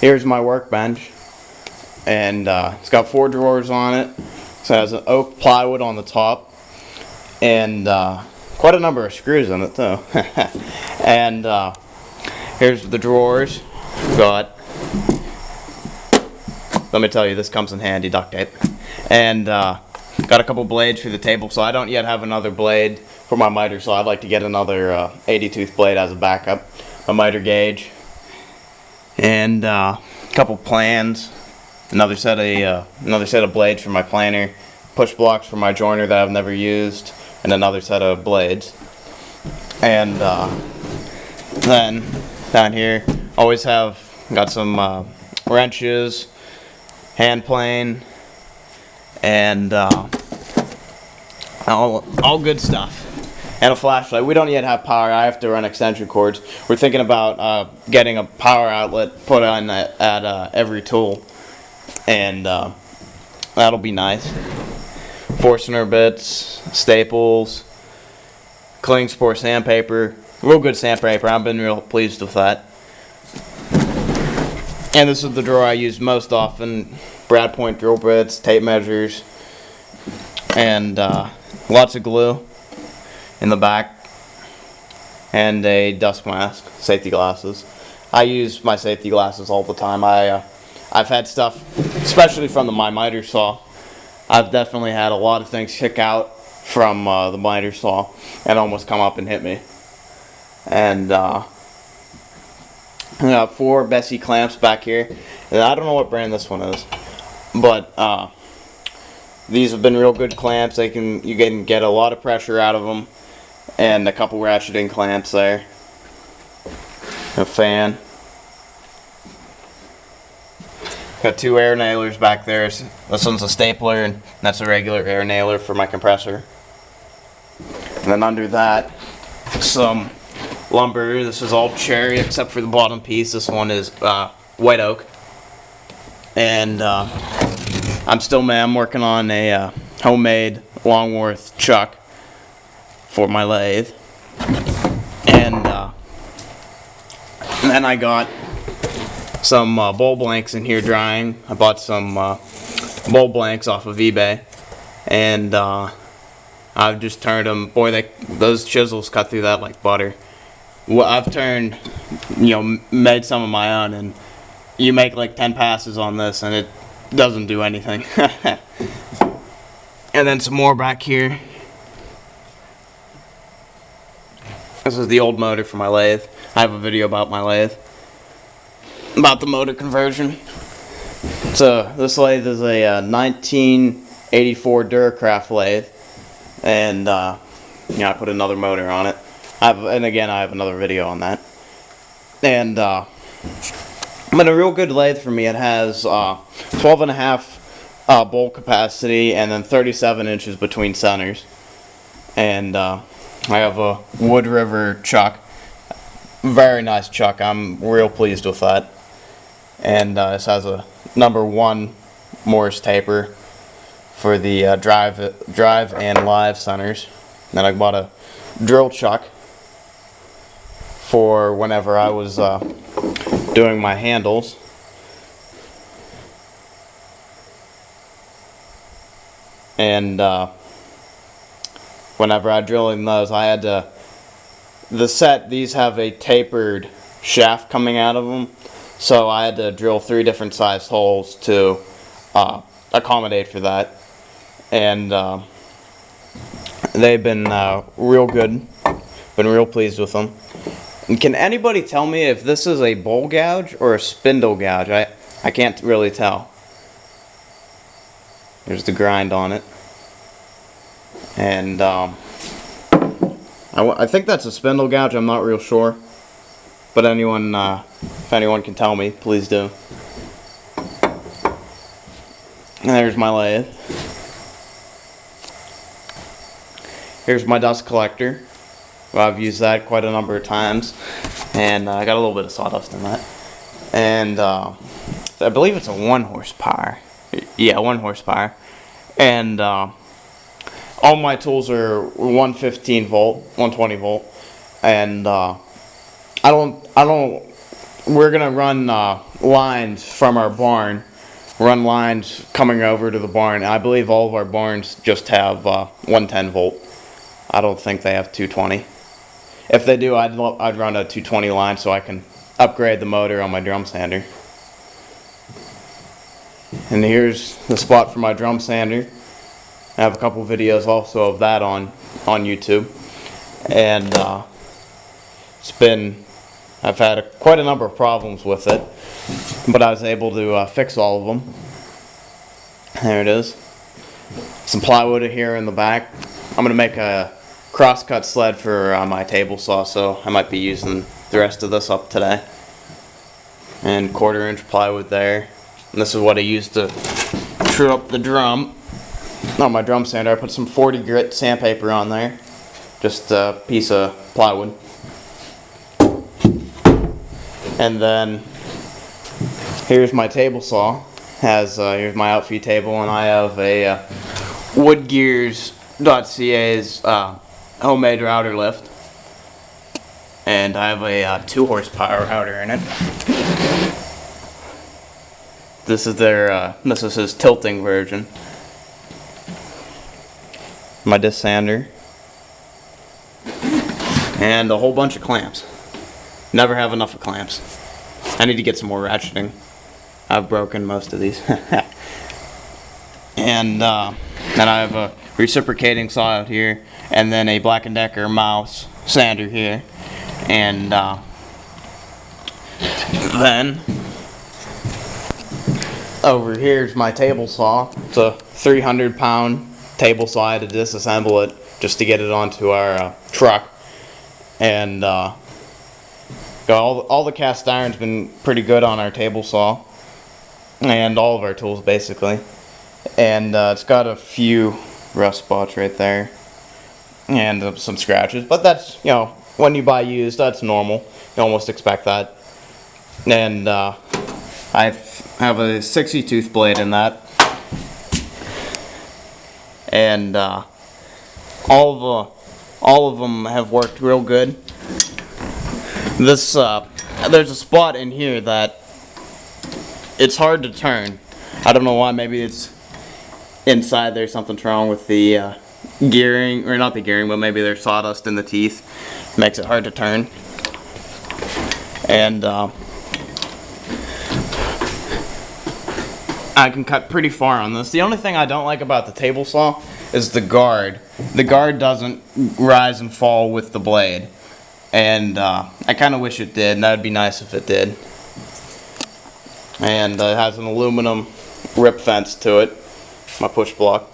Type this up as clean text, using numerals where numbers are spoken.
Here's my workbench, and it's got 4 drawers on it. So it has an oak plywood on the top, and quite a number of screws in it too. And here's the drawers. Got, let me tell you, this comes in handy, duct tape. And got a couple blades for the table, so I don't yet have another blade for my miter, so I'd like to get another 80 tooth blade as a backup. A miter gauge, and a couple plans, another set of blades for my planer, push blocks for my joiner that I've never used, and another set of blades. And then down here, always have got some wrenches, hand plane, and all good stuff. And a flashlight. We don't yet have power. I have to run extension cords. We're thinking about getting a power outlet put on at every tool, and that'll be nice. Forstner bits, staples, Klingspor sandpaper. Real good sandpaper. I've been real pleased with that. And this is the drawer I use most often. Brad point drill bits, tape measures, and lots of glue in the back, and a dust mask, safety glasses. I use my safety glasses all the time. I've had stuff, especially from my miter saw. I've definitely had a lot of things kick out from the miter saw and almost come up and hit me. And I got 4 Bessie clamps back here, and I don't know what brand this one is, but these have been real good clamps. You can get a lot of pressure out of them. And a couple ratcheting clamps there. A fan. Got 2 air nailers back there. This one's a stapler, and that's a regular air nailer for my compressor. And then under that, some lumber. This is all cherry except for the bottom piece. This one is white oak. And I'm working on a homemade Longworth chuck for my lathe, and then I got some bowl blanks in here drying. I bought some bowl blanks off of eBay, and I've just turned them. Boy, those chisels cut through that like butter. Well, I've turned, made some of my own, and you make like 10 passes on this, and it doesn't do anything. And then some more back here. This is the old motor for my lathe. I have a video about my lathe, about the motor conversion. So this lathe is a 1984 Duracraft lathe, and I put another motor on it. I have another video on that. And but a real good lathe for me. It has 12.5 bolt capacity, and then 37 inches between centers, and I have a Wood River chuck. Very nice chuck. I'm real pleased with that. And this has a #1 Morse taper for the drive and live centers. Then I bought a drill chuck for whenever I was doing my handles. And whenever I drill in those, I had to, these have a tapered shaft coming out of them, so I had to drill 3 different sized holes to accommodate for that. And they've been real good. Been real pleased with them. And can anybody tell me if this is a bowl gouge or a spindle gouge? I can't really tell. There's the grind on it. And I think that's a spindle gouge. I'm not real sure, but if anyone can tell me, please do. And there's my lathe. Here's my dust collector. Well, I've used that quite a number of times, and I got a little bit of sawdust in that. And I believe it's a 1 horsepower. Yeah, 1 horsepower. And all my tools are 115 volt, 120 volt, and I don't we're gonna run lines from our barn. Run lines coming over to the barn. I believe all of our barns just have 110 volt. I don't think they have 220. If they do, I'd run a 220 line so I can upgrade the motor on my drum sander. And here's the spot for my drum sander. I have a couple videos also of that on YouTube. And I've had quite a number of problems with it, but I was able to fix all of them. There it is. Some plywood here in the back. I'm going to make a crosscut sled for my table saw, so I might be using the rest of this up today. And 1/4 inch plywood there. And this is what I used to true up the drum. On my drum sander, I put some 40 grit sandpaper on there. Just a piece of plywood. And then here's my table saw. Here's my outfeed table, and I have a woodgears.ca's homemade router lift, and I have a 2 horsepower router in it. This is his tilting version. My disc sander, and a whole bunch of clamps. Never have enough of clamps. I need to get some more ratcheting. I've broken most of these. And then I have a reciprocating saw out here, and then a Black & Decker mouse sander here. And then over here's my table saw. It's a 300-pound table saw. I had to disassemble it just to get it onto our truck. And all the cast iron's been pretty good on our table saw, and all of our tools basically. And it's got a few rust spots right there, and some scratches. But that's, when you buy used, that's normal. You almost expect that. And I have a 60 tooth blade in that, and all of them have worked real good. This there's a spot in here that it's hard to turn. I don't know why. Maybe it's inside there's something's wrong with the gearing, or not the gearing, but maybe there's sawdust in the teeth. Makes it hard to turn. And I can cut pretty far on this. The only thing I don't like about the table saw is the guard. The guard doesn't rise and fall with the blade. And I kind of wish it did, and that would be nice if it did. And it has an aluminum rip fence to it, my push block.